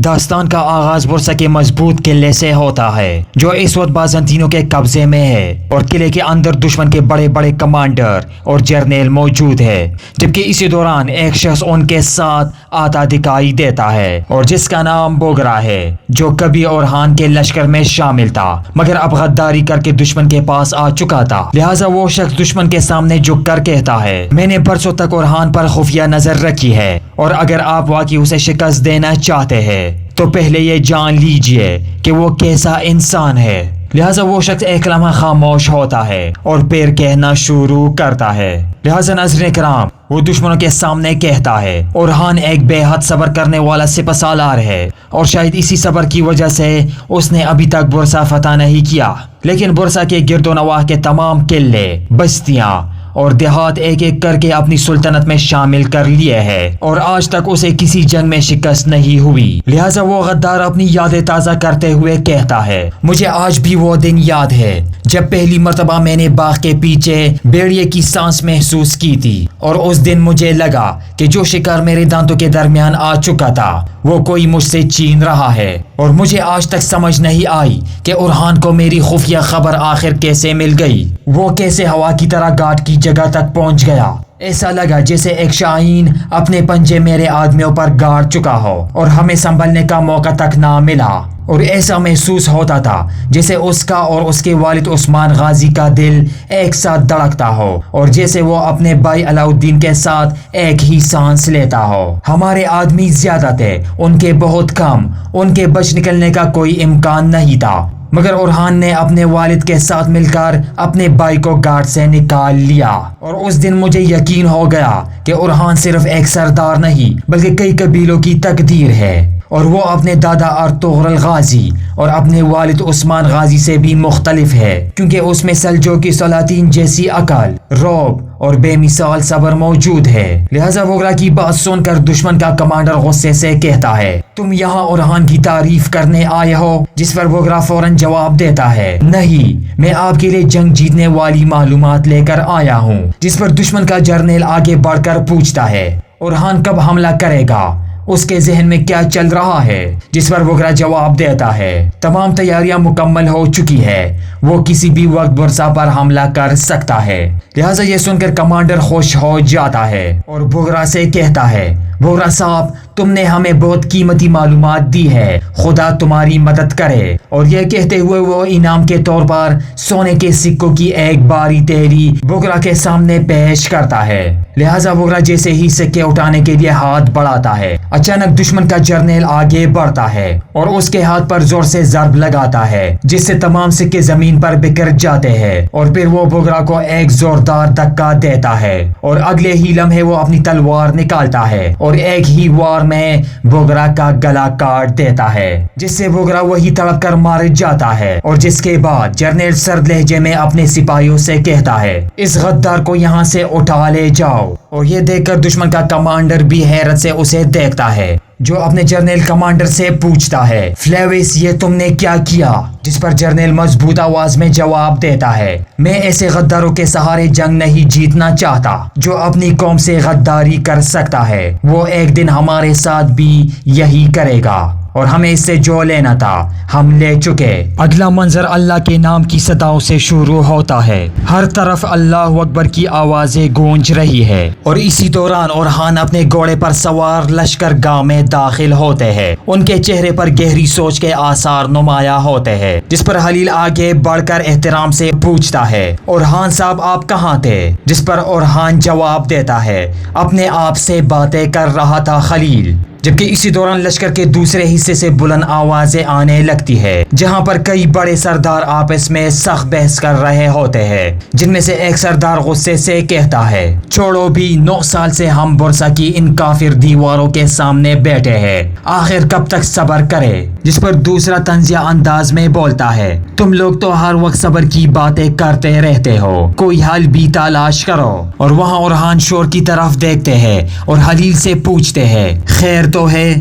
داستان کا آغاز برسا کے مضبوط قلعے سے ہوتا ہے جو اس وقت بازنطینوں کے قبضے میں ہے اور قلعے کے اندر دشمن کے بڑے بڑے کمانڈر اور جرنیل موجود ہے، جبکہ اسی دوران ایک شخص ان کے ساتھ آتا دکھائی دیتا ہے اور جس کا نام بوگرا ہے، جو کبھی اورہان کے لشکر میں شامل تھا مگر اب غداری کر کے دشمن کے پاس آ چکا تھا۔ لہٰذا وہ شخص دشمن کے سامنے جھک کر کہتا ہے، میں نے برسوں تک اورہان پر خفیہ نظر رکھی ہے اور اگر آپ واقعی اسے شکست دینا چاہتے ہیں تو پہلے یہ جان لیجئے کہ وہ کیسا انسان ہے۔ لہٰذا وہ شخص ایک لمحہ خاموش ہوتا ہے اور پھر کہنا شروع کرتا ہے۔ لہٰذا ناظرین کرام، وہ دشمنوں کے سامنے کہتا ہے، اورہان ایک بے حد صبر کرنے والا سپہ سالار ہے اور شاید اسی صبر کی وجہ سے اس نے ابھی تک برسا فتح نہیں کیا، لیکن برسا کے گرد و نواح کے تمام قلعے، بستیاں اور دیہات ایک ایک کر کے اپنی سلطنت میں شامل کر لیے ہے اور آج تک اسے کسی جنگ میں شکست نہیں ہوئی۔ لہٰذا وہ غدار اپنی یادیں تازہ کرتے ہوئے کہتا ہے، مجھے آج بھی وہ دن یاد ہے جب پہلی مرتبہ میں نے باغ کے پیچھے بھیڑیے کی سانس محسوس کی تھی اور اس دن مجھے لگا کہ جو شکار میرے دانتوں کے درمیان آ چکا تھا وہ کوئی مجھ سے چھین رہا ہے، اور مجھے آج تک سمجھ نہیں آئی کہ اورہان کو میری خفیہ خبر آخر کیسے مل گئی۔ وہ کیسے ہوا کی طرح گھاٹ کی جگہ تک پہنچ گیا۔ ایسا لگا جیسے ایک شاہین اپنے پنجے میرے آدمیوں پر گاڑ چکا ہو اور ہمیں سنبھلنے کا موقع تک نہ ملا، اور ایسا محسوس ہوتا تھا جیسے اس کا اور اس کے والد عثمان غازی کا دل ایک ساتھ دھڑکتا ہو اور جیسے وہ اپنے بھائی علاؤالدین کے ساتھ ایک ہی سانس لیتا ہو۔ ہمارے آدمی زیادہ تھے، ان کے بہت کم، ان کے بچ نکلنے کا کوئی امکان نہیں تھا، مگر اورہان نے اپنے والد کے ساتھ مل کر اپنے بھائی کو گھاٹ سے نکال لیا، اور اس دن مجھے یقین ہو گیا کہ اورہان صرف ایک سردار نہیں بلکہ کئی قبیلوں کی تقدیر ہے، اور وہ اپنے دادا ارطغرل غازی اور اپنے والد عثمان غازی سے بھی مختلف ہے، کیونکہ اس میں سلجوقی سلاطین جیسی عقل، رعب اور بے مثال صبر موجود ہے۔ لہٰذا بوگرا کی بات سن کر دشمن کا کمانڈر غصے سے کہتا ہے، تم یہاں اورہان کی تعریف کرنے آئے ہو؟ جس پر بوگرا فوراً جواب دیتا ہے، نہیں، میں آپ کے لیے جنگ جیتنے والی معلومات لے کر آیا ہوں۔ جس پر دشمن کا جرنیل آگے بڑھ کر پوچھتا ہے، اورہان کب حملہ کرے گا؟ اس کے ذہن میں کیا چل رہا ہے؟ جس پر بوگرا جواب دیتا ہے، تمام تیاریاں مکمل ہو چکی ہے، وہ کسی بھی وقت برسا پر حملہ کر سکتا ہے۔ لہٰذا یہ سن کر کمانڈر خوش ہو جاتا ہے اور بوگرا سے کہتا ہے، بوگرا صاحب، تم نے ہمیں بہت قیمتی معلومات دی ہے، خدا تمہاری مدد کرے۔ اور یہ کہتے ہوئے وہ انعام کے طور پر سونے کے سکوں کی ایک باری تیری بوگرا کے سامنے پیش کرتا ہے۔ لہٰذا بوگرا جیسے ہی سکے اٹھانے کے لیے ہاتھ بڑھاتا ہے، اچانک دشمن کا جرنیل آگے بڑھتا ہے اور اس کے ہاتھ پر زور سے ضرب لگاتا ہے جس سے تمام سکے زمین پر بکھر جاتے ہیں، اور پھر وہ بوگرا کو ایک زوردار دھکا دیتا ہے اور اگلے ہی لمحے وہ اپنی تلوار نکالتا ہے اور ایک ہی وار میں بوگرا کا گلا کاٹ دیتا ہے، جس سے بوگرا وہی تڑپ کر مار جاتا ہے، اور جس کے بعد جرنیل سرد لہجے میں اپنے سپاہیوں سے کہتا ہے، اس غدار کو یہاں سے اٹھا لے جاؤ۔ اور یہ دیکھ کر دشمن کا کمانڈر بھی حیرت سے اسے دیکھتا ہے، جو اپنے جرنیل کمانڈر سے پوچھتا ہے، فلیوس، یہ تم نے کیا کیا؟ جس پر جرنیل مضبوط آواز میں جواب دیتا ہے، میں ایسے غداروں کے سہارے جنگ نہیں جیتنا چاہتا جو اپنی قوم سے غداری کر سکتا ہے، وہ ایک دن ہمارے ساتھ بھی یہی کرے گا، اور ہمیں اس سے جو لینا تھا ہم لے چکے۔ اگلا منظر اللہ کے نام کی صداؤں سے شروع ہوتا ہے، ہر طرف اللہ اکبر کی آوازیں گونج رہی ہے، اور اسی دوران اورہان اپنے گھوڑے پر سوار لشکر گاہ میں داخل ہوتے ہیں، ان کے چہرے پر گہری سوچ کے آثار نمایاں ہوتے ہیں۔ جس پر خلیل آگے بڑھ کر احترام سے پوچھتا ہے، اورہان صاحب آپ کہاں تھے؟ جس پر اورہان جواب دیتا ہے، اپنے آپ سے باتیں کر رہا تھا خلیل۔ جبکہ اسی دوران لشکر کے دوسرے حصے سے بلند آوازیں آنے لگتی ہے، جہاں پر کئی بڑے سردار آپس میں سخت بحث کر رہے ہوتے ہیں، جن میں سے ایک سردار غصے سے کہتا ہے، چھوڑو بھی، 9 سال سے ہم برسا کی ان کافر دیواروں کے سامنے بیٹھے ہیں، آخر کب تک صبر کرے؟ جس پر دوسرا طنزیہ انداز میں بولتا ہے، تم لوگ تو ہر وقت صبر کی باتیں کرتے رہتے ہو، کوئی حل بھی تلاش کرو۔ اور وہاں اورہان شور کی طرف دیکھتے ہیں اور خلیل سے پوچھتے ہیں، خیر تو ہے؟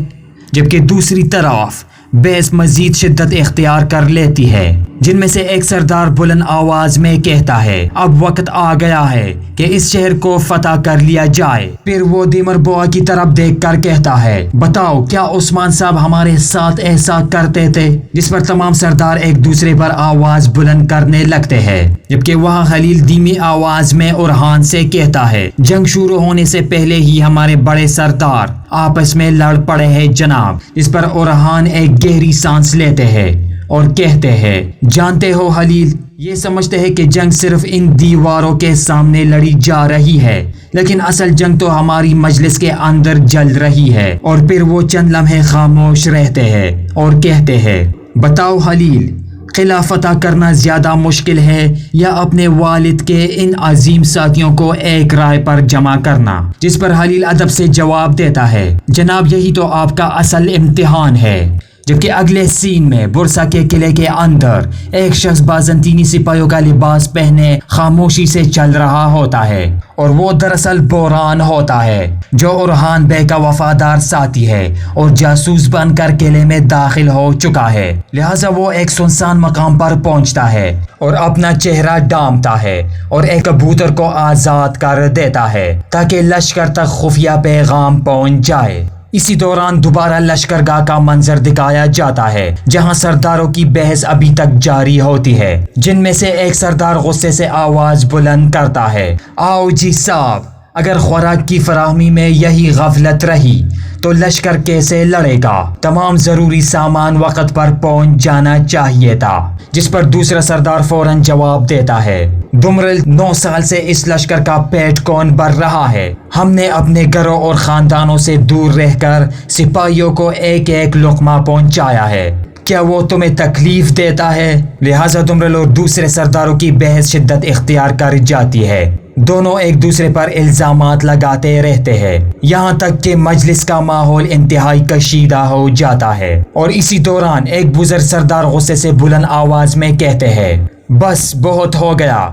جبکہ دوسری طرف بحث مزید شدت اختیار کر لیتی ہے۔ جن میں سے ایک سردار بلند آواز میں کہتا ہے اب وقت آ گیا ہے کہ اس شہر کو فتح کر لیا جائے۔ پھر وہ دیمر بوا کی طرف دیکھ کر کہتا ہے بتاؤ کیا عثمان صاحب ہمارے ساتھ ایسا کرتے تھے؟ جس پر تمام سردار ایک دوسرے پر آواز بلند کرنے لگتے ہیں، جبکہ وہاں خلیل دھیمی آواز میں اورحان سے کہتا ہے جنگ شروع ہونے سے پہلے ہی ہمارے بڑے سردار آپس میں لڑ پڑے ہیں جناب۔ اس پر اورحان ایک گہری سانس لیتے ہیں اور کہتے ہیں جانتے ہو خلیل، یہ سمجھتے ہیں کہ جنگ صرف ان دیواروں کے سامنے لڑی جا رہی ہے، لیکن اصل جنگ تو ہماری مجلس کے اندر جل رہی ہے۔ اور پھر وہ چند لمحے خاموش رہتے ہیں اور کہتے ہیں بتاؤ خلیل، قلعہ فتح کرنا زیادہ مشکل ہے یا اپنے والد کے ان عظیم ساتھیوں کو ایک رائے پر جمع کرنا؟ جس پر خلیل ادب سے جواب دیتا ہے جناب یہی تو آپ کا اصل امتحان ہے۔ جبکہ اگلے سین میں برسا کے قلعے کے اندر ایک شخص بازنطینی سپاہیوں کا لباس پہنے خاموشی سے چل رہا ہوتا ہے، اور وہ دراصل بوران ہوتا ہے جو اورحان بے کا وفادار ساتھی ہے اور جاسوس بن کر قلعے میں داخل ہو چکا ہے۔ لہٰذا وہ ایک سنسان مقام پر پہنچتا ہے اور اپنا چہرہ ڈھانپتا ہے اور ایک کبوتر کو آزاد کر دیتا ہے تاکہ لشکر تک خفیہ پیغام پہنچ جائے۔ اسی دوران دوبارہ لشکرگاہ کا منظر دکھایا جاتا ہے جہاں سرداروں کی بحث ابھی تک جاری ہوتی ہے، جن میں سے ایک سردار غصے سے آواز بلند کرتا ہے آؤ جی صاحب، اگر خوراک کی فراہمی میں یہی غفلت رہی تو لشکر کیسے لڑے گا؟ تمام ضروری سامان وقت پر پہنچ جانا چاہیے تھا۔ جس پر دوسرا سردار فوراً جواب دیتا ہے دمرل 9 سال سے اس لشکر کا پیٹ کون بھر رہا ہے؟ ہم نے اپنے گھروں اور خاندانوں سے دور رہ کر سپاہیوں کو ایک ایک لقمہ پہنچایا ہے، کیا وہ تمہیں تکلیف دیتا ہے؟ لہٰذا دمرل اور دوسرے سرداروں کی بحث شدت اختیار کر جاتی ہے، دونوں ایک دوسرے پر الزامات لگاتے رہتے ہیں، یہاں تک کہ مجلس کا ماحول انتہائی کشیدہ ہو جاتا ہے۔ اور اسی دوران ایک بزرگ سردار غصے سے بلند آواز میں کہتے ہیں بس بہت ہو گیا،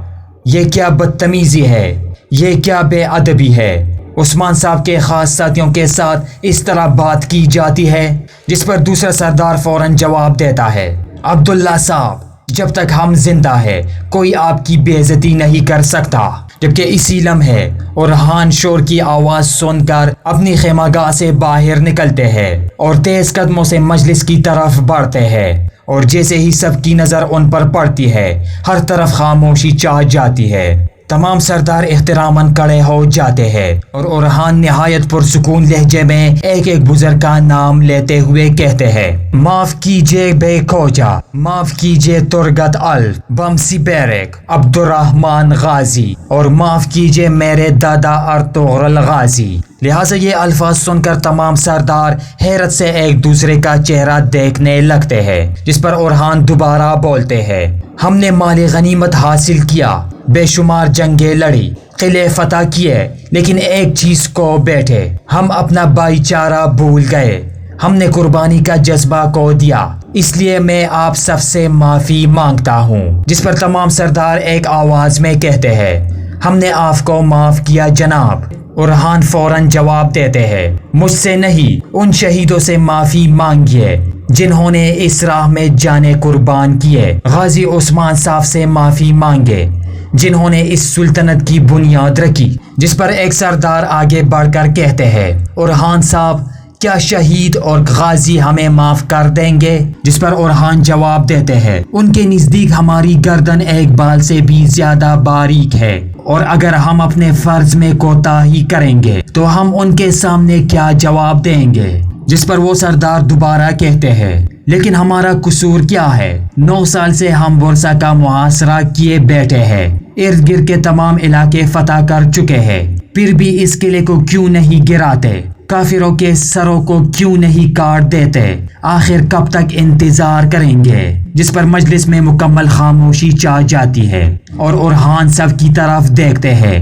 یہ کیا بدتمیزی ہے، یہ کیا بے ادبی ہے، عثمان صاحب کے خاص ساتھیوں کے ساتھ اس طرح بات کی جاتی ہے؟ جس پر دوسرا سردار فوراً جواب دیتا ہے عبداللہ صاحب، جب تک ہم زندہ ہے کوئی آپ کی بے عزتی نہیں کر سکتا۔ جبکہ اسی لمحے اورحان شور کی آواز سن کر اپنی خیمہ گاہ سے باہر نکلتے ہیں اور تیز قدموں سے مجلس کی طرف بڑھتے ہیں، اور جیسے ہی سب کی نظر ان پر پڑتی ہے ہر طرف خاموشی چھا جاتی ہے۔ تمام سردار احتراماً کھڑے ہو جاتے ہیں اور اورحان نہایت پرسکون لہجے میں ایک ایک بزرگ کا نام لیتے ہوئے کہتے ہیں معاف کیجئے بے کھوجا، معاف کیجئے ترگت الف بمسی بیرک عبدالرحمن غازی، اور معاف کیجئے میرے دادا ارطغرل غازی۔ لہٰذا یہ الفاظ سن کر تمام سردار حیرت سے ایک دوسرے کا چہرہ دیکھنے لگتے ہیں۔ جس پر اورحان دوبارہ بولتے ہیں ہم نے مال غنیمت حاصل کیا، بے شمار جنگیں لڑی، قلعے فتح کیے، لیکن ایک چیز کو بیٹھے ہم اپنا بھائی چارہ بھول گئے، ہم نے قربانی کا جذبہ کو دیا، اس لیے میں آپ سب سے معافی مانگتا ہوں۔ جس پر تمام سردار ایک آواز میں کہتے ہیں ہم نے آپ کو معاف کیا جناب۔ اورحان فوراً جواب دیتے ہیں مجھ سے نہیں، ان شہیدوں سے معافی مانگیے جنہوں نے اس راہ میں جانیں قربان کیے، غازی عثمان صاحب سے معافی مانگے جنہوں نے اس سلطنت کی بنیاد رکھی۔ جس پر ایک سردار آگے بڑھ کر کہتے ہیں اورحان صاحب کیا شہید اور غازی ہمیں معاف کر دیں گے؟ جس پر اورحان جواب دیتے ہیں ان کے نزدیک ہماری گردن ایک بال سے بھی زیادہ باریک ہے، اور اگر ہم اپنے فرض میں کوتاہی کریں گے تو ہم ان کے سامنے کیا جواب دیں گے؟ جس پر وہ سردار دوبارہ کہتے ہیں لیکن ہمارا قصور کیا ہے؟ 9 سال سے ہم برسا کا محاصرہ کیے بیٹھے ہیں، ارد گرد کے تمام علاقے فتح کر چکے ہیں، پھر بھی اس قلعے کو کیوں نہیں گراتے؟ کافروں کے سروں کو کیوں نہیں کاٹ دیتے؟ آخر کب تک انتظار کریں گے؟ جس پر مجلس میں مکمل خاموشی چھا جاتی ہے اور اورحان سب کی طرف دیکھتے ہیں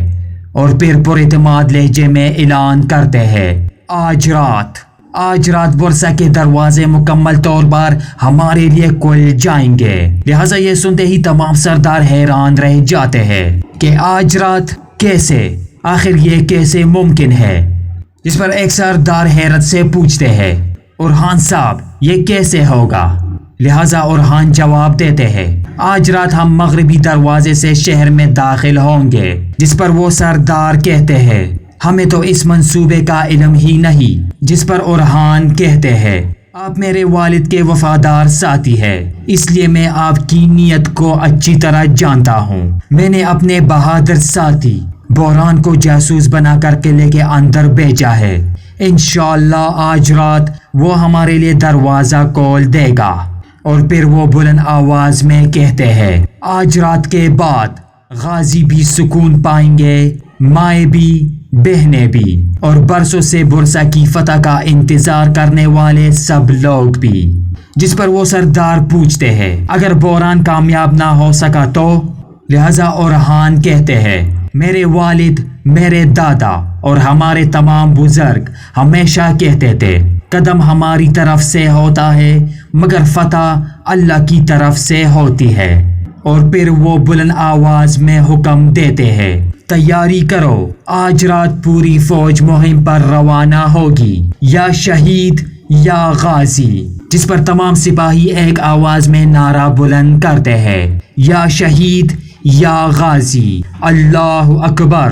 اور پھر پراعتماد لہجے میں اعلان کرتے ہیں آج رات برسا کے دروازے مکمل طور پر ہمارے لیے کھل جائیں گے۔ لہٰذا یہ سنتے ہی تمام سردار حیران رہ جاتے ہیں کہ آج رات کیسے؟ آخر یہ کیسے ممکن ہے؟ جس پر ایک سردار حیرت سے پوچھتے ہیں اورحان صاحب یہ کیسے ہوگا؟ لہٰذا اورہان جواب دیتے ہیں آج رات ہم مغربی دروازے سے شہر میں داخل ہوں گے، جس پر وہ سردار کہتے ہیں ہمیں تو اس منصوبے کا علم ہی نہیں، جس پر اورہان کہتے ہیں آپ میرے والد کے وفادار ساتھی ہیں، اس لیے میں آپ کی نیت کو اچھی طرح جانتا ہوں۔ میں نے اپنے بہادر ساتھی بحران کو جاسوس بنا کر قلعے کے اندر بھیجا ہے، انشاءاللہ آج رات وہ ہمارے لیے دروازہ کھول دے گا۔ اور پھر وہ بلند آواز میں کہتے ہیں آج رات کے بعد غازی بھی سکون پائیں گے، مائیں بھی، بہنیں بھی، اور برسوں سے بورسا کی فتح کا انتظار کرنے والے سب لوگ بھی۔ جس پر وہ سردار پوچھتے ہیں اگر بحران کامیاب نہ ہو سکا تو؟ لہٰذا اورہان کہتے ہیں میرے والد، میرے دادا اور ہمارے تمام بزرگ ہمیشہ کہتے تھے قدم ہماری طرف سے ہوتا ہے مگر فتح اللہ کی طرف سے ہوتی ہے۔ اور پھر وہ بلند آواز میں حکم دیتے ہیں تیاری کرو، آج رات پوری فوج مہم پر روانہ ہوگی، یا شہید یا غازی۔ جس پر تمام سپاہی ایک آواز میں نعرہ بلند کرتے ہیں یا شہید یا غازی، اللہ اکبر۔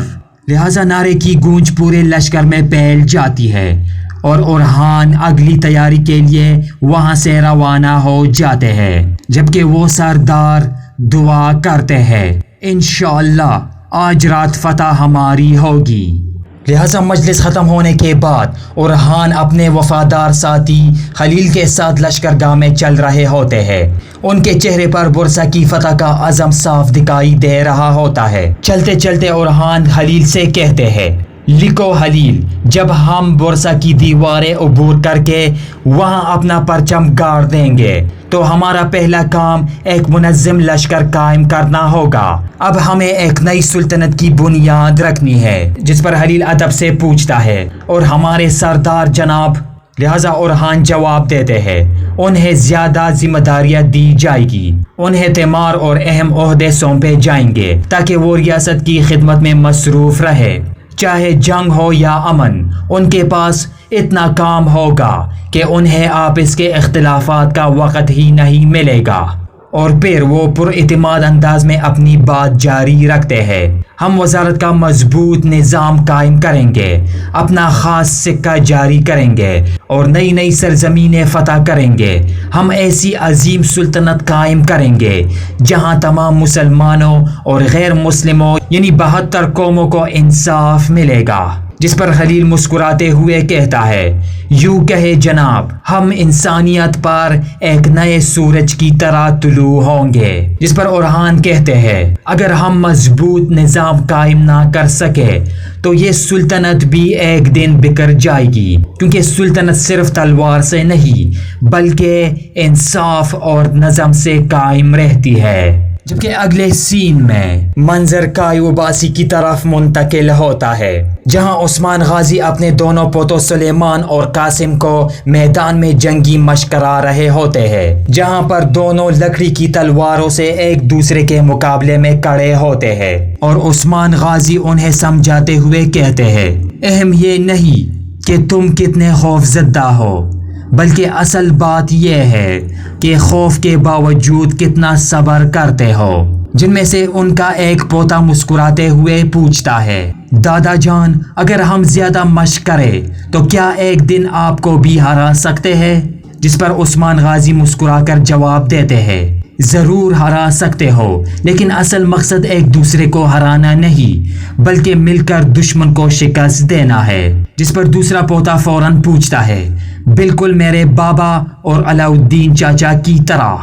لہٰذا نعرے کی گونج پورے لشکر میں پھیل جاتی ہے اور اورہان اگلی تیاری کے لیے وہاں سے روانہ ہو جاتے ہیں، جبکہ وہ سردار دعا کرتے ہیں انشاءاللہ آج رات فتح ہماری ہوگی۔ لہٰذا مجلس ختم ہونے کے بعد اورہان اپنے وفادار ساتھی خلیل کے ساتھ لشکرگاہ میں چل رہے ہوتے ہیں۔ ان کے چہرے پر بورسا کی فتح کا عزم صاف دکھائی دے رہا ہوتا ہے۔ چلتے چلتے اورہان خلیل سے کہتے ہیں لکھو خلیل، جب ہم بورسا کی دیواریں عبور کر کے وہاں اپنا پرچم گاڑ دیں گے تو ہمارا پہلا کام ایک منظم لشکر قائم کرنا ہوگا۔ اب ہمیں ایک نئی سلطنت کی بنیاد رکھنی ہے۔ جس پر خلیل ادب سے پوچھتا ہے اور ہمارے سردار جناب؟ لہٰذا اورہان جواب دیتے ہیں انہیں زیادہ ذمہ داریاں دی جائے گی، انہیں تیمار اور اہم عہدے سونپے جائیں گے تاکہ وہ ریاست کی خدمت میں مصروف رہے، چاہے جنگ ہو یا امن۔ ان کے پاس اتنا کام ہوگا کہ انہیں آپس کے اختلافات کا وقت ہی نہیں ملے گا۔ اور پھر وہ پر اعتماد انداز میں اپنی بات جاری رکھتے ہیں ہم وزارت کا مضبوط نظام قائم کریں گے، اپنا خاص سکہ جاری کریں گے اور نئی نئی سرزمینیں فتح کریں گے۔ ہم ایسی عظیم سلطنت قائم کریں گے جہاں تمام مسلمانوں اور غیر مسلموں یعنی 72 قوموں کو انصاف ملے گا۔ جس پر خلیل مسکراتے ہوئے کہتا ہے یوں کہے جناب، ہم انسانیت پر ایک نئے سورج کی طرح طلوع ہوں گے۔ جس پر اورہان کہتے ہیں اگر ہم مضبوط نظام قائم نہ کر سکے تو یہ سلطنت بھی ایک دن بکھر جائے گی، کیونکہ سلطنت صرف تلوار سے نہیں بلکہ انصاف اور نظم سے قائم رہتی ہے۔ جبکہ اگلے سین میں منظر کایوباسی کی طرف منتقل ہوتا ہے جہاں عثمان غازی اپنے دونوں پوتوں سلیمان اور قاسم کو میدان میں جنگی مشق کرا رہے ہوتے ہیں، جہاں پر دونوں لکڑی کی تلواروں سے ایک دوسرے کے مقابلے میں کھڑے ہوتے ہیں اور عثمان غازی انہیں سمجھاتے ہوئے کہتے ہیں اہم یہ نہیں کہ تم کتنے خوف زدہ ہو، بلکہ اصل بات یہ ہے کہ خوف کے باوجود کتنا صبر کرتے ہو۔ جن میں سے ان کا ایک پوتا مسکراتے ہوئے پوچھتا ہے دادا جان، اگر ہم زیادہ مشق کریں تو کیا ایک دن آپ کو بھی ہرا سکتے ہیں؟ جس پر عثمان غازی مسکرا کر جواب دیتے ہیں ضرور ہرا سکتے ہو، لیکن اصل مقصد ایک دوسرے کو ہرانا نہیں بلکہ مل کر دشمن کو شکست دینا ہے۔ جس پر دوسرا پوتا فوراً پوچھتا ہے بالکل میرے بابا اور علاؤالدین چاچا کی طرح۔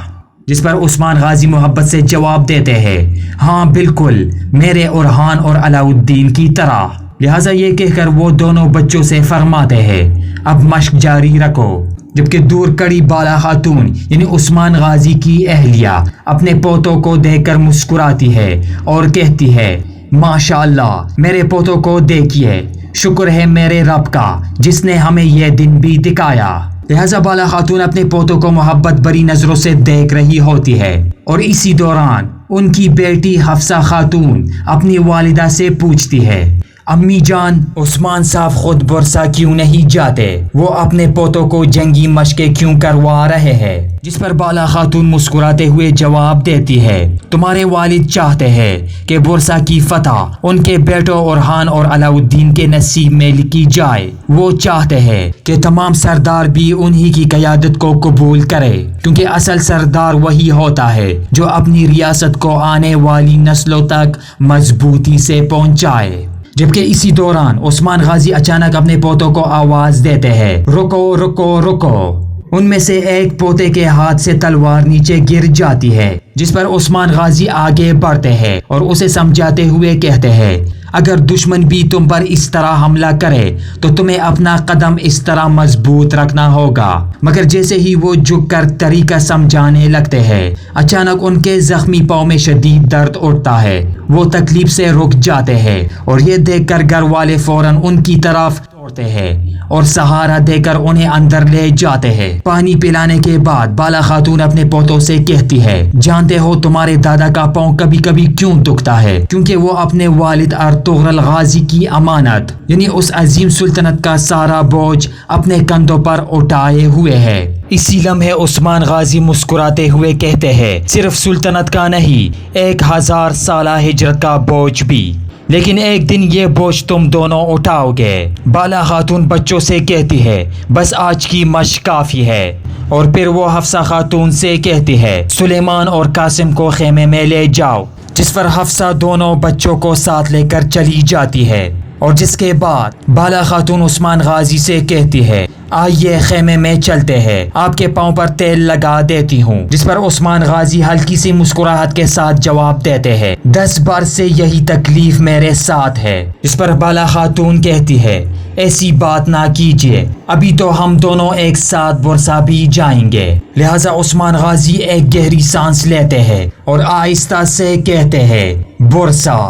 جس پر عثمان غازی محبت سے جواب دیتے ہیں ہاں بالکل میرے اورہان اور علاؤالدین کی طرح۔ لہٰذا یہ کہہ کر وہ دونوں بچوں سے فرماتے ہیں اب مشق جاری رکھو۔ جبکہ دور کڑی بالا خاتون یعنی عثمان غازی کی اہلیہ اپنے پوتوں کو دیکھ کر مسکراتی ہے اور کہتی ہے ماشاءاللہ میرے پوتوں کو دیکھیے، شکر ہے میرے رب کا جس نے ہمیں یہ دن بھی دکھایا۔ لہٰذا بالا خاتون اپنے پوتوں کو محبت بری نظروں سے دیکھ رہی ہوتی ہے اور اسی دوران ان کی بیٹی حفصہ خاتون اپنی والدہ سے پوچھتی ہے امی جان، عثمان صاحب خود برسا کیوں نہیں جاتے؟ وہ اپنے پوتوں کو جنگی مشقیں کیوں کروا رہے ہیں؟ جس پر بالا خاتون مسکراتے ہوئے جواب دیتی ہے، تمہارے والد چاہتے ہیں کہ برسا کی فتح ان کے بیٹوں اورحان اور علاء الدین کے نصیب میں لکھی جائے۔ وہ چاہتے ہیں کہ تمام سردار بھی انہی کی قیادت کو قبول کرے، کیونکہ اصل سردار وہی ہوتا ہے جو اپنی ریاست کو آنے والی نسلوں تک مضبوطی سے پہنچائے۔ جبکہ اسی دوران عثمان غازی اچانک اپنے پوتوں کو آواز دیتے ہیں، رکو رکو رکو۔ ان میں سے ایک پوتے کے ہاتھ سے تلوار نیچے گر جاتی ہے، جس پر عثمان غازی آگے بڑھتے ہیں اور اسے سمجھاتے ہوئے کہتے ہیں، اگر دشمن بھی تم پر اس طرح حملہ کرے تو تمہیں اپنا قدم اس طرح مضبوط رکھنا ہوگا۔ مگر جیسے ہی وہ جھک کر طریقہ سمجھانے لگتے ہیں، اچانک ان کے زخمی پاؤں میں شدید درد اٹھتا ہے۔ وہ تکلیف سے رک جاتے ہیں اور یہ دیکھ کر گھر والے فوراً ان کی طرف دوڑتے ہیں اور سہارا دے کر انہیں اندر لے جاتے ہیں۔ پانی پلانے کے بعد بالا خاتون اپنے پوتوں سے کہتی ہے، جانتے ہو تمہارے دادا کا پاؤں کبھی کبھی کیوں دکھتا ہے؟ کیونکہ وہ اپنے والد ارطغرل غازی کی امانت یعنی اس عظیم سلطنت کا سارا بوجھ اپنے کندھوں پر اٹھائے ہوئے ہے۔ اسی لمحے عثمان غازی مسکراتے ہوئے کہتے ہیں، صرف سلطنت کا نہیں، 1000 سالہ ہجرت کا بوجھ بھی، لیکن ایک دن یہ بوجھ تم دونوں اٹھاؤ گے۔ بالا خاتون بچوں سے کہتی ہے، بس آج کی مشق کافی ہے، اور پھر وہ حفصہ خاتون سے کہتی ہے، سلیمان اور قاسم کو خیمے میں لے جاؤ، جس پر حفصہ دونوں بچوں کو ساتھ لے کر چلی جاتی ہے۔ اور جس کے بعد بالا خاتون عثمان غازی سے کہتی ہے، آئیے خیمے میں چلتے ہیں، آپ کے پاؤں پر تیل لگا دیتی ہوں۔ جس پر عثمان غازی ہلکی سی مسکراہٹ کے ساتھ جواب دیتے ہیں، 10 بار سے یہی تکلیف میرے ساتھ ہے۔ جس پر بالا خاتون کہتی ہے، ایسی بات نہ کیجیے، ابھی تو ہم دونوں ایک ساتھ برسا بھی جائیں گے۔ لہٰذا عثمان غازی ایک گہری سانس لیتے ہیں اور آہستہ سے کہتے ہیں، برسا،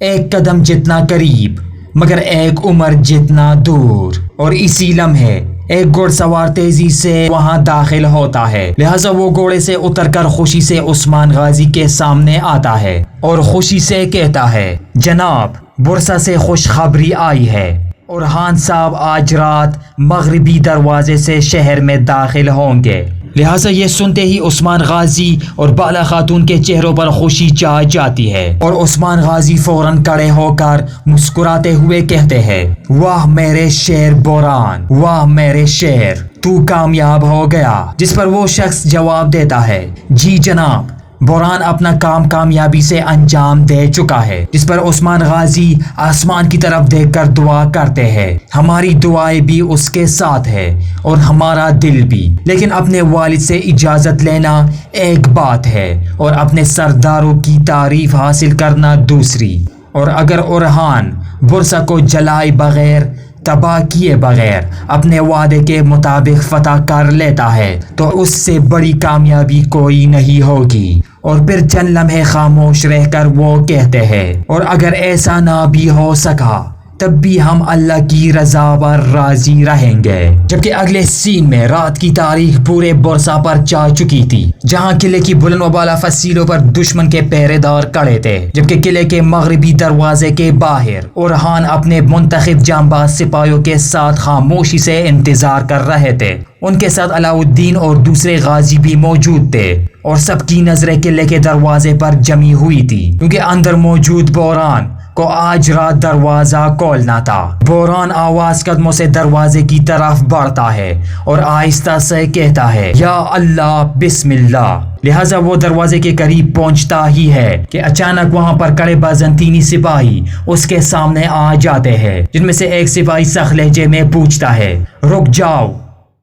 ایک قدم جتنا قریب مگر ایک عمر جتنا دور۔ اور اسی لمحے ایک گھڑ سوار تیزی سے وہاں داخل ہوتا ہے، لہٰذا وہ گھوڑے سے اتر کر خوشی سے عثمان غازی کے سامنے آتا ہے اور خوشی سے کہتا ہے، جناب، برسا سے خوشخبری آئی ہے، اورحان صاحب آج رات مغربی دروازے سے شہر میں داخل ہوں گے۔ لہٰذا یہ سنتے ہی عثمان غازی اور بالا خاتون کے چہروں پر خوشی چھا جاتی ہے، اور عثمان غازی فوراً کھڑے ہو کر مسکراتے ہوئے کہتے ہیں، واہ میرے شیر بوران، واہ میرے شیر، تو کامیاب ہو گیا۔ جس پر وہ شخص جواب دیتا ہے، جی جناب، بوران اپنا کام کامیابی سے انجام دے چکا ہے۔ جس پر عثمان غازی آسمان کی طرف دیکھ کر دعا کرتے ہیں، ہماری دعائیں بھی اس کے ساتھ ہے اور ہمارا دل بھی، لیکن اپنے والد سے اجازت لینا ایک بات ہے اور اپنے سرداروں کی تعریف حاصل کرنا دوسری، اور اگر اورحان برسا کو جلائے بغیر، تباہ کیے بغیر اپنے وعدے کے مطابق فتح کر لیتا ہے تو اس سے بڑی کامیابی کوئی نہیں ہوگی۔ اور پھر چند لمحے خاموش رہ کر وہ کہتے ہیں، اور اگر ایسا نہ بھی ہو سکا تب بھی ہم اللہ کی رضا پر راضی رہیں گے۔ جبکہ اگلے سین میں رات کی تاریخ پورے برسا پر چھا چکی تھی، جہاں قلعے کی بلند و بالا فصیلوں پر دشمن کے پہرے دار کھڑے تھے، جبکہ قلعے کے مغربی دروازے کے باہر اورحان اپنے منتخب جانباز سپاہیوں کے ساتھ خاموشی سے انتظار کر رہے تھے۔ ان کے ساتھ علاء الدین اور دوسرے غازی بھی موجود تھے، اور سب کی نظریں قلعے کے دروازے پر جمی ہوئی تھی، کیونکہ اندر موجود بوران کو آج رات دروازہ کھولنا تھا۔ بوران آواز قدموں سے دروازے کی طرف بڑھتا ہے اور آہستہ سے کہتا ہے، یا اللہ، بسم اللہ۔ لہٰذا وہ دروازے کے قریب پہنچتا ہی ہے کہ اچانک وہاں پر کڑے بازنطینی سپاہی اس کے سامنے آ جاتے ہیں، جن میں سے ایک سپاہی سخت لہجے میں پوچھتا ہے، رک جاؤ،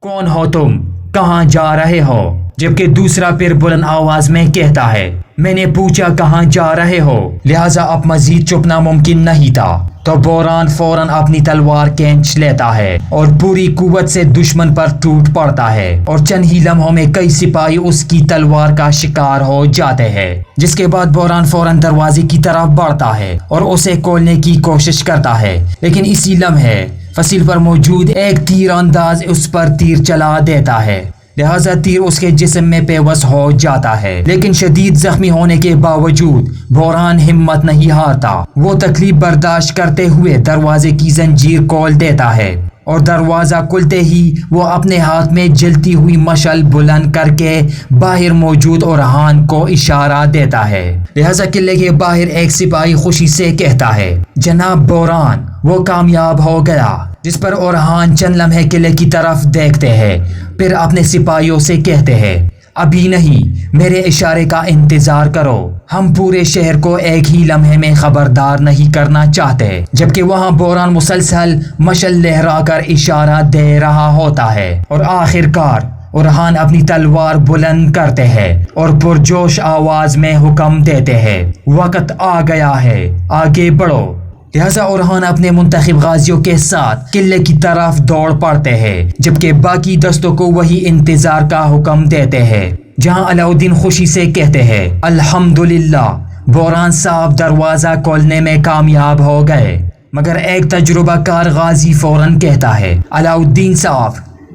کون ہو تم، کہاں جا رہے ہو؟ جبکہ دوسرا پھر بلند آواز میں کہتا ہے، میں نے پوچھا کہاں جا رہے ہو؟ لہٰذا اب مزید چھپنا ممکن نہیں تھا، تو بوران فوراً اپنی تلوار کھینچ لیتا ہے اور پوری قوت سے دشمن پر ٹوٹ پڑتا ہے، اور چند ہی لمحوں میں کئی سپاہی اس کی تلوار کا شکار ہو جاتے ہیں۔ جس کے بعد بوران فوراً دروازے کی طرف بڑھتا ہے اور اسے کھولنے کی کوشش کرتا ہے، لیکن اسی لمحے فصیل پر موجود ایک تیر انداز اس پر تیر چلا دیتا ہے، لہذا تیر اس کے جسم میں پیوست ہو جاتا ہے، لیکن شدید زخمی ہونے کے باوجود بوران ہمت نہیں ہارتا۔ وہ تکلیف برداشت کرتے ہوئے دروازے کی زنجیر کھول دیتا ہے اور دروازہ کھلتے ہی وہ اپنے ہاتھ میں جلتی ہوئی مشعل بلند کر کے باہر موجود اورہان کو اشارہ دیتا ہے۔ لہذا قلعے کے باہر ایک سپاہی خوشی سے کہتا ہے، جناب بوران، وہ کامیاب ہو گیا، جس پر اورہان چند لمحے قلعے کی طرف دیکھتے ہیں، پھر اپنے سپاہیوں سے کہتے ہیں، ابھی نہیں، میرے اشارے کا انتظار کرو، ہم پورے شہر کو ایک ہی لمحے میں خبردار نہیں کرنا چاہتے۔ جبکہ وہاں بوران مسلسل مشعل لہرا کر اشارہ دے رہا ہوتا ہے اور آخر کار اورہان اپنی تلوار بلند کرتے ہیں اور پرجوش آواز میں حکم دیتے ہیں، وقت آ گیا ہے، آگے بڑھو۔ لہذا اورہان اپنے منتخب غازیوں کے ساتھ قلعے کی طرف دوڑ پڑتے ہیں، جبکہ باقی دستوں کو وہی انتظار کا حکم دیتے ہیں، جہاں علاؤالدین خوشی سے کہتے ہیں، الحمدللہ، بوران صاحب دروازہ کھولنے میں کامیاب ہو گئے۔ مگر ایک تجربہ کار غازی فوراً کہتا ہے، علاؤالدین صاحب،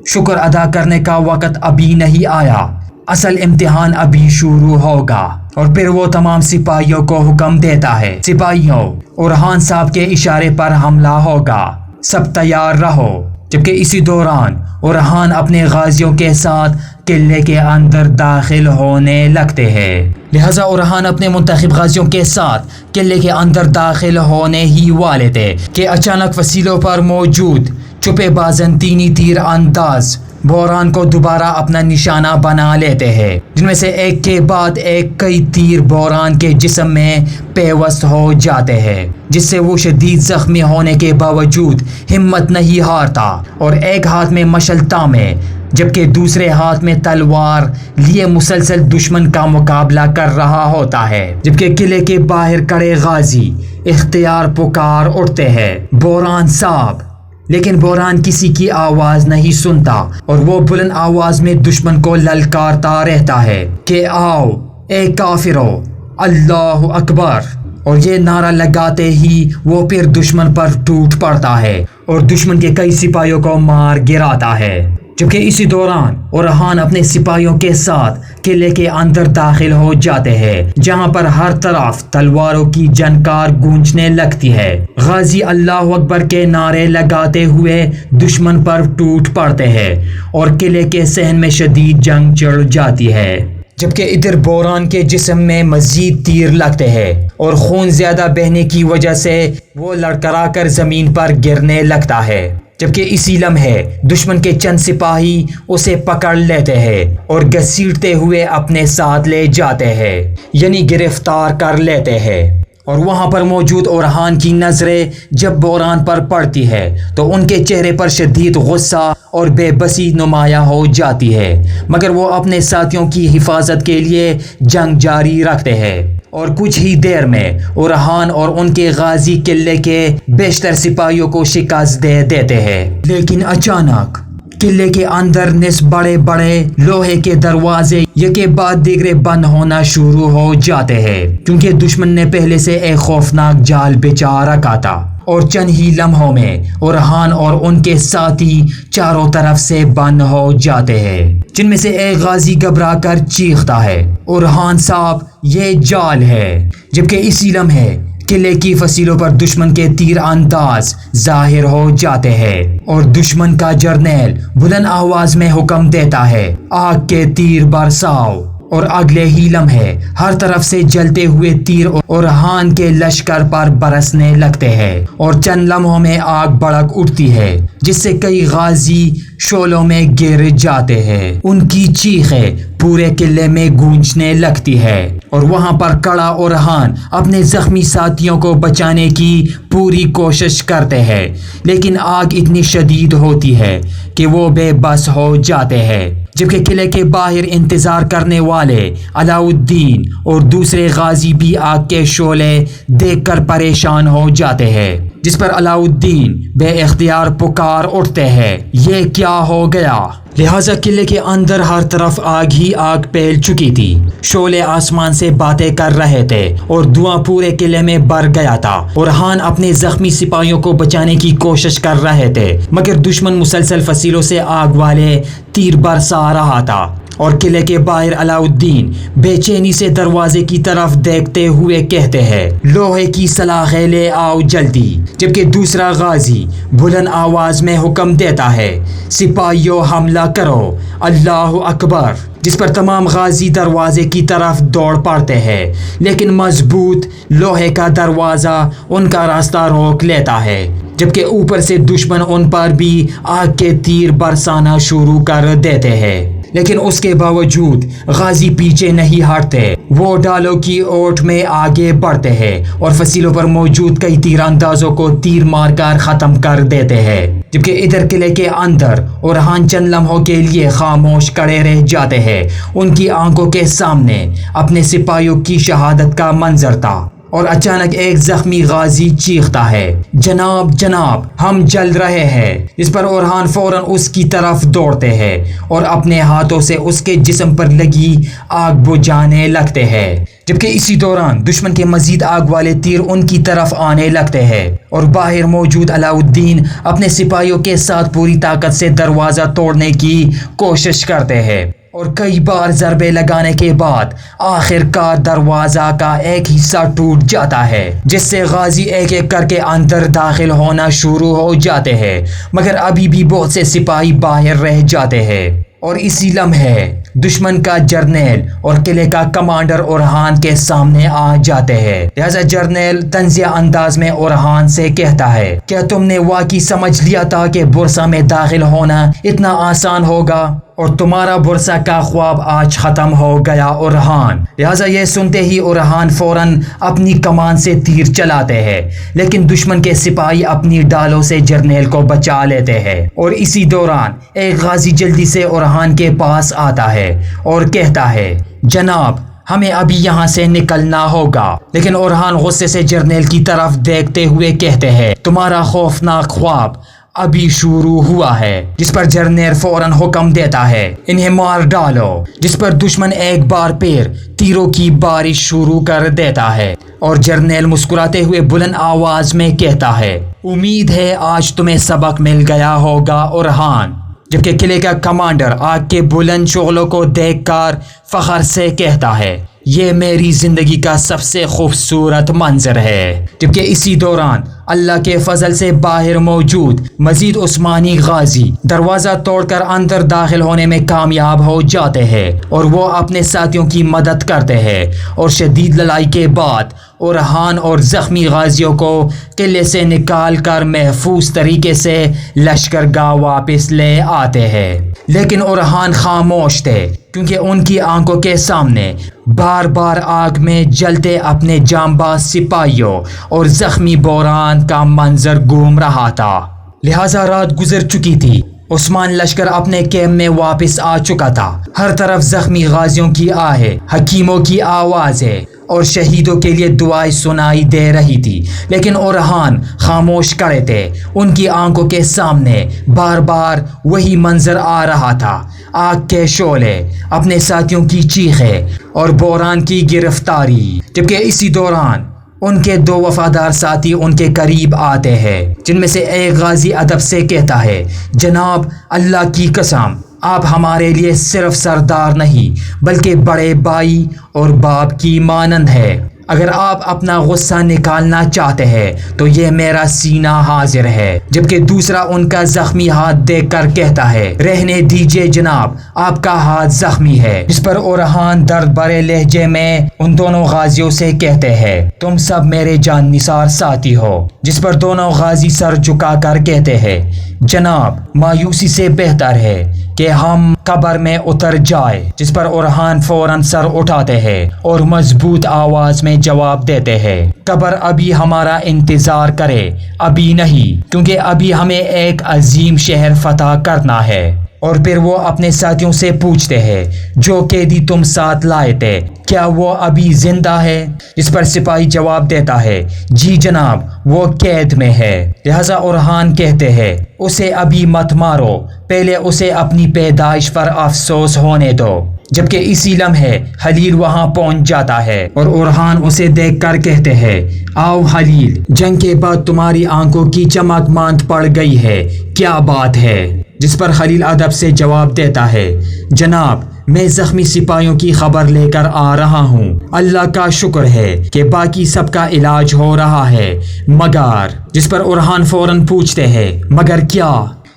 شکر ادا کرنے کا وقت ابھی نہیں آیا، اصل امتحان ابھی شروع ہوگا۔ اور پھر وہ تمام سپاہیوں کو حکم دیتا ہے، سپاہیوں، اورہان صاحب کے اشارے پر حملہ ہوگا، سب تیار رہو۔ جبکہ اسی دوران اورہان اپنے غازیوں کے ساتھ قلعے کے اندر داخل ہونے لگتے ہیں۔ لہذا اورہان اپنے منتخب غازیوں کے ساتھ قلعے کے اندر داخل ہونے ہی والے تھے کہ اچانک وسیلوں پر موجود چھپے بازنطینی تیر انداز بوران کو دوبارہ اپنا نشانہ بنا لیتے ہیں، جن میں سے ایک کے بعد ایک کئی تیر بوران کے جسم میں پیوست ہو جاتے ہیں، جس سے وہ شدید زخمی ہونے کے باوجود ہمت نہیں ہارتا اور ایک ہاتھ میں مشعل تامے جبکہ دوسرے ہاتھ میں تلوار لیے مسلسل دشمن کا مقابلہ کر رہا ہوتا ہے۔ جبکہ قلعے کے باہر کھڑے غازی اختیار پکار اٹھتے ہیں، بوران صاحب، لیکن بوران کسی کی آواز نہیں سنتا اور وہ بلند آواز میں دشمن کو للکارتا رہتا ہے کہ آؤ اے کافرو، اللہ اکبر، اور یہ نعرہ لگاتے ہی وہ پھر دشمن پر ٹوٹ پڑتا ہے اور دشمن کے کئی سپاہیوں کو مار گراتا ہے۔ جبکہ اسی دوران اورہان اپنے سپاہیوں کے ساتھ قلعے کے اندر داخل ہو جاتے ہیں، جہاں پر ہر طرف تلواروں کی جھنکار گونجنے لگتی ہے۔ غازی اللہ اکبر کے نعرے لگاتے ہوئے دشمن پر ٹوٹ پڑتے ہیں اور قلعے کے صحن میں شدید جنگ چڑھ جاتی ہے۔ جبکہ ادھر بوران کے جسم میں مزید تیر لگتے ہیں اور خون زیادہ بہنے کی وجہ سے وہ لڑکھڑا کر زمین پر گرنے لگتا ہے۔ جبکہ اسی لمحے دشمن کے چند سپاہی اسے پکڑ لیتے ہیں اور گھسیٹتے ہوئے اپنے ساتھ لے جاتے ہیں، یعنی گرفتار کر لیتے ہیں۔ اور وہاں پر موجود اورہان کی نظریں جب بوران پر پڑتی ہے تو ان کے چہرے پر شدید غصہ اور بے بسی نمایاں ہو جاتی ہے، مگر وہ اپنے ساتھیوں کی حفاظت کے لیے جنگ جاری رکھتے ہیں اور کچھ ہی دیر میں اورہان اور ان کے غازی قلعے کے بیشتر سپاہیوں کو شکست دے دیتے ہیں۔ لیکن اچانک قلعے کے اندر نصف بڑے بڑے لوہے کے دروازے یکے بعد دیگرے بند ہونا شروع ہو جاتے ہیں، کیونکہ دشمن نے پہلے سے ایک خوفناک جال بچھا رکھا تھا اور چند ہی لمحوں میں اورہان اور ان کے ساتھی چاروں طرف سے بند ہو جاتے ہیں، جن میں سے ایک غازی گھبرا کر چیختا ہے، اورہان صاحب، یہ جال ہے۔ جبکہ اسی لمحے قلعے کی فصیلوں پر دشمن کے تیر انداز ظاہر ہو جاتے ہیں اور دشمن کا جرنیل بلند آواز میں حکم دیتا ہے، آگ کے تیر برساؤ، اور اگلے ہی لمحے ہر طرف سے جلتے ہوئے تیر اورہان کے لشکر پر برسنے لگتے ہیں اور چند لمحوں میں آگ بھڑک اٹھتی ہے، جس سے کئی غازی شعلوں میں گر جاتے ہیں۔ ان کی چیخیں پورے قلعے میں گونجنے لگتی ہے اور وہاں پر کھڑا اورہان اپنے زخمی ساتھیوں کو بچانے کی پوری کوشش کرتے ہیں، لیکن آگ اتنی شدید ہوتی ہے کہ وہ بے بس ہو جاتے ہیں۔ جبکہ قلعے کے باہر انتظار کرنے والے علاؤالدین اور دوسرے غازی بھی آگ کے شعلے دیکھ کر پریشان ہو جاتے ہیں، جس پر علاؤالدین بے اختیار پکار اٹھتے ہیں، یہ کیا ہو گیا؟ لہٰذا قلعے کے اندر ہر طرف آگ ہی آگ پھیل چکی تھی، شعلے آسمان سے باتیں کر رہے تھے اور دھواں پورے قلعے میں بھر گیا تھا۔ اورحان اپنے زخمی سپاہیوں کو بچانے کی کوشش کر رہے تھے، مگر دشمن مسلسل فصیلوں سے آگ والے تیر برسا رہا تھا اور قلعے کے باہر علاؤالدین بے چینی سے دروازے کی طرف دیکھتے ہوئے کہتے ہیں، لوہے کی سلاخیں لے آؤ جلدی، جبکہ دوسرا غازی بلند آواز میں حکم دیتا ہے، سپاہیوں حملہ کرو، اللہ اکبر، جس پر تمام غازی دروازے کی طرف دوڑ پڑتے ہیں، لیکن مضبوط لوہے کا دروازہ ان کا راستہ روک لیتا ہے، جبکہ اوپر سے دشمن ان پر بھی آگ کے تیر برسانا شروع کر دیتے ہیں۔ لیکن اس کے باوجود غازی پیچھے نہیں ہٹتے، وہ ڈالوں کی اوٹ میں آگے بڑھتے ہیں اور فصیلوں پر موجود کئی تیر اندازوں کو تیر مار کر ختم کر دیتے ہیں، جبکہ ادھر قلعے کے اندر اورحان چند لمحوں کے لیے خاموش کھڑے رہ جاتے ہیں۔ ان کی آنکھوں کے سامنے اپنے سپاہیوں کی شہادت کا منظر تھا اور اچانک ایک زخمی غازی چیختا ہے، جناب جناب، ہم جل رہے ہیں، اس پر اورحان فوراً اس کی طرف دوڑتے ہیں اور اپنے ہاتھوں سے اس کے جسم پر لگی آگ بجھانے لگتے ہیں، جبکہ اسی دوران دشمن کے مزید آگ والے تیر ان کی طرف آنے لگتے ہیں اور باہر موجود علاؤالدین اپنے سپاہیوں کے ساتھ پوری طاقت سے دروازہ توڑنے کی کوشش کرتے ہیں اور کئی بار ضربے لگانے کے بعد آخر کار دروازہ کا ایک حصہ ٹوٹ جاتا ہے، جس سے غازی ایک ایک کر کے اندر داخل ہونا شروع ہو جاتے ہیں، مگر ابھی بھی بہت سے سپاہی باہر رہ جاتے ہیں اور اسی لمحے دشمن کا جرنیل اور قلعے کا کمانڈر اورحان کے سامنے آ جاتے ہیں۔ لہذا جرنیل طنزیہ انداز میں اورحان سے کہتا ہے، کیا تم نے واقعی سمجھ لیا تھا کہ بورسا میں داخل ہونا اتنا آسان ہوگا؟ اور تمہارا بورسا کا خواب آج ختم ہو گیا اورحان۔ لہٰذا یہ سنتے ہی اورحان فوراً اپنی کمان سے تیر چلاتے ہیں، لیکن دشمن کے سپاہی اپنی ڈالوں سے جرنیل کو بچا لیتے ہیں اور اسی دوران ایک غازی جلدی سے اورحان کے پاس آتا ہے اور کہتا ہے، جناب ہمیں ابھی یہاں سے نکلنا ہوگا، لیکن اورحان غصے سے جرنیل کی طرف دیکھتے ہوئے کہتے ہیں، تمہارا خوفناک خواب ابھی شروع ہوا ہے، جس پر جرنیل فوراً حکم دیتا ہے، انہیں مار ڈالو، جس پر دشمن ایک بار پھر تیروں کی بارش شروع کر دیتا ہے اور جرنیل مسکراتے ہوئے بلند آواز میں کہتا ہے، امید ہے آج تمہیں سبق مل گیا ہوگا اورحان، جبکہ قلعے کا کمانڈر آگ کے بلند شعلوں کو دیکھ کر فخر سے کہتا ہے، یہ میری زندگی کا سب سے خوبصورت منظر ہے، جبکہ اسی دوران اللہ کے فضل سے باہر موجود مزید عثمانی غازی دروازہ توڑ کر اندر داخل ہونے میں کامیاب ہو جاتے ہیں اور وہ اپنے ساتھیوں کی مدد کرتے ہیں اور شدید لڑائی کے بعد اورحان اور زخمی غازیوں کو قلعے سے نکال کر محفوظ طریقے سے لشکرگاہ واپس لے آتے ہیں۔ لیکن اورحان خاموش تھے، کیونکہ ان کی آنکھوں کے سامنے بار بار آگ میں جلتے اپنے جانباز سپاہیوں اور زخمی بوران کا منظر گھوم رہا تھا۔ لہٰذا رات گزر چکی تھی، عثمان لشکر اپنے کیمپ میں واپس آ چکا تھا، ہر طرف زخمی غازیوں کی آہیں، حکیموں کی آوازیں اور شہیدوں کے لیے دعائیں سنائی دے رہی تھی، لیکن اورحان خاموش کھڑے تھے، ان کی آنکھوں کے سامنے بار بار وہی منظر آ رہا تھا، آگ کے شعلے، اپنے ساتھیوں کی چیخیں اور بوران کی گرفتاری، جبکہ اسی دوران ان کے دو وفادار ساتھی ان کے قریب آتے ہیں، جن میں سے ایک غازی ادب سے کہتا ہے، جناب اللہ کی قسم، آپ ہمارے لیے صرف سردار نہیں بلکہ بڑے بھائی اور باپ کی مانند ہے، اگر آپ اپنا غصہ نکالنا چاہتے ہیں تو یہ میرا سینہ حاضر ہے، جبکہ دوسرا ان کا زخمی ہاتھ دیکھ کر کہتا ہے، رہنے دیجئے جناب، آپ کا ہاتھ زخمی ہے، جس پر اورحان درد بھرے لہجے میں ان دونوں غازیوں سے کہتے ہیں، تم سب میرے جان نثار ساتھی ہو، جس پر دونوں غازی سر جھکا کر کہتے ہیں، جناب مایوسی سے بہتر ہے کہ ہم قبر میں اتر جائے، جس پر اورحان فوراً سر اٹھاتے ہیں اور مضبوط آواز میں جواب دیتے ہیں، قبر ابھی ہمارا انتظار کرے، ابھی نہیں، کیونکہ ابھی ہمیں ایک عظیم شہر فتح کرنا ہے اور پھر وہ اپنے ساتھیوں سے پوچھتے ہیں جو قیدی تم ساتھ لائے تھے کیا وہ ابھی زندہ ہے؟ اس پر سپاہی جواب دیتا ہے جی جناب وہ قید میں ہے۔ لہذا اورہان کہتے ہیں اسے ابھی مت مارو، پہلے اسے اپنی پیدائش پر افسوس ہونے دو۔ جبکہ اسی لمحے خلیل وہاں پہنچ جاتا ہے اور اورہان اسے دیکھ کر کہتے ہیں آؤ خلیل، جنگ کے بعد تمہاری آنکھوں کی چمک ماند پڑ گئی ہے، کیا بات ہے؟ جس پر خلیل ادب سے جواب دیتا ہے جناب میں زخمی سپاہیوں کی خبر لے کر آ رہا ہوں، اللہ کا شکر ہے کہ باقی سب کا علاج ہو رہا ہے، مگر جس پر اورہان فوراً پوچھتے ہیں مگر کیا؟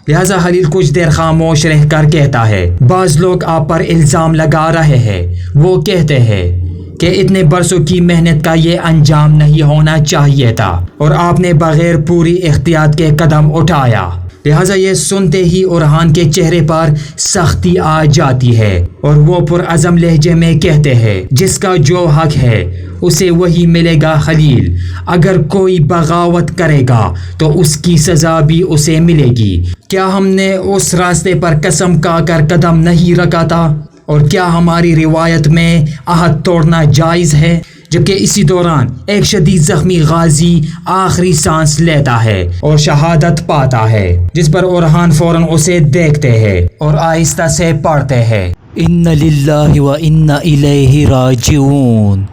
لہذا خلیل کچھ دیر خاموش رہ کر کہتا ہے بعض لوگ آپ پر الزام لگا رہے ہیں، وہ کہتے ہیں کہ اتنے برسوں کی محنت کا یہ انجام نہیں ہونا چاہیے تھا اور آپ نے بغیر پوری احتیاط کے قدم اٹھایا۔ لہٰذا یہ سنتے ہی اورہان کے چہرے پر سختی آ جاتی ہے اور وہ پرعزم لہجے میں کہتے ہیں جس کا جو حق ہے اسے وہی ملے گا خلیل، اگر کوئی بغاوت کرے گا تو اس کی سزا بھی اسے ملے گی۔ کیا ہم نے اس راستے پر قسم کھا کر قدم نہیں رکھا تھا؟ اور کیا ہماری روایت میں عہد توڑنا جائز ہے؟ جبکہ اسی دوران ایک شدید زخمی غازی آخری سانس لیتا ہے اور شہادت پاتا ہے، جس پر اورہان فوراً اسے دیکھتے ہیں اور آہستہ سے پڑھتے ہیں ان للہ و انا الیہ راجعون،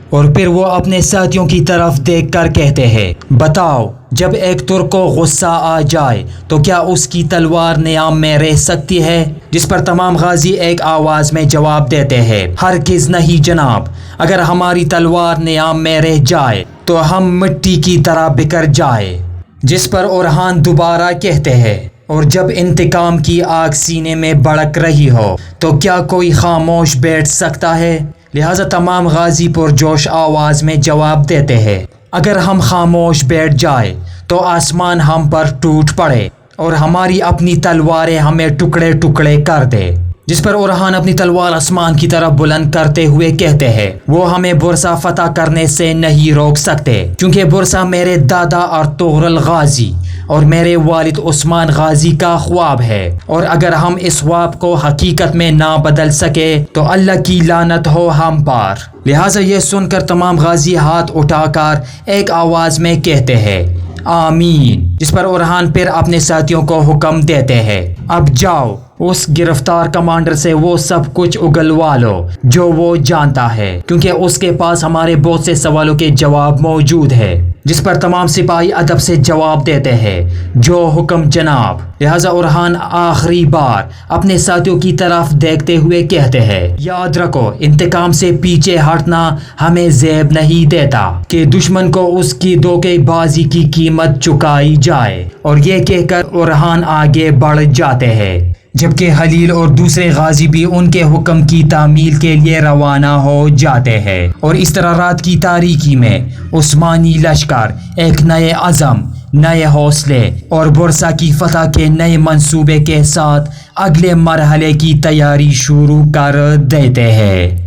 اور پھر وہ اپنے ساتھیوں کی طرف دیکھ کر کہتے ہیں بتاؤ جب ایک ترک کو غصہ آ جائے تو کیا اس کی تلوار نیام میں رہ سکتی ہے؟ جس پر تمام غازی ایک آواز میں جواب دیتے ہیں ہرگز نہیں جناب، اگر ہماری تلوار نیام میں رہ جائے تو ہم مٹی کی طرح بکھر جائے۔ جس پر اورہان دوبارہ کہتے ہیں اور جب انتقام کی آگ سینے میں بھڑک رہی ہو تو کیا کوئی خاموش بیٹھ سکتا ہے؟ لہٰذا تمام غازی پرجوش آواز میں جواب دیتے ہیں اگر ہم خاموش بیٹھ جائے تو آسمان ہم پر ٹوٹ پڑے اور ہماری اپنی تلواریں ہمیں ٹکڑے ٹکڑے کر دے۔ جس پر اورہان اپنی تلوار آسمان کی طرف بلند کرتے ہوئے کہتے ہیں وہ ہمیں برسا فتح کرنے سے نہیں روک سکتے، کیونکہ برسا میرے دادا ارطغرل غازی اور میرے والد عثمان غازی کا خواب ہے، اور اگر ہم اس خواب کو حقیقت میں نہ بدل سکے تو اللہ کی لعنت ہو ہم پر۔ لہٰذا یہ سن کر تمام غازی ہاتھ اٹھا کر ایک آواز میں کہتے ہیں آمین۔ جس پر اورہان پھر اپنے ساتھیوں کو حکم دیتے ہیں اب جاؤ اس گرفتار کمانڈر سے وہ سب کچھ اگلوا لو جو وہ جانتا ہے، کیونکہ اس کے پاس ہمارے بہت سے سوالوں کے جواب موجود ہے۔ جس پر تمام سپاہی ادب سے جواب دیتے ہیں جو حکم جناب۔ لہٰذا اورہان آخری بار اپنے ساتھیوں کی طرف دیکھتے ہوئے کہتے ہیں یاد رکھو انتقام سے پیچھے ہٹنا ہمیں زیب نہیں دیتا کہ دشمن کو اس کی دھوکے بازی کی قیمت چکائی جائے، اور یہ کہہ کر اورہان آگے بڑھ جاتے ہیں، جبکہ خلیل اور دوسرے غازی بھی ان کے حکم کی تعمیل کے لیے روانہ ہو جاتے ہیں۔ اور اس طرح رات کی تاریکی میں عثمانی لشکر ایک نئے عزم، نئے حوصلے اور برسا کی فتح کے نئے منصوبے کے ساتھ اگلے مرحلے کی تیاری شروع کر دیتے ہیں۔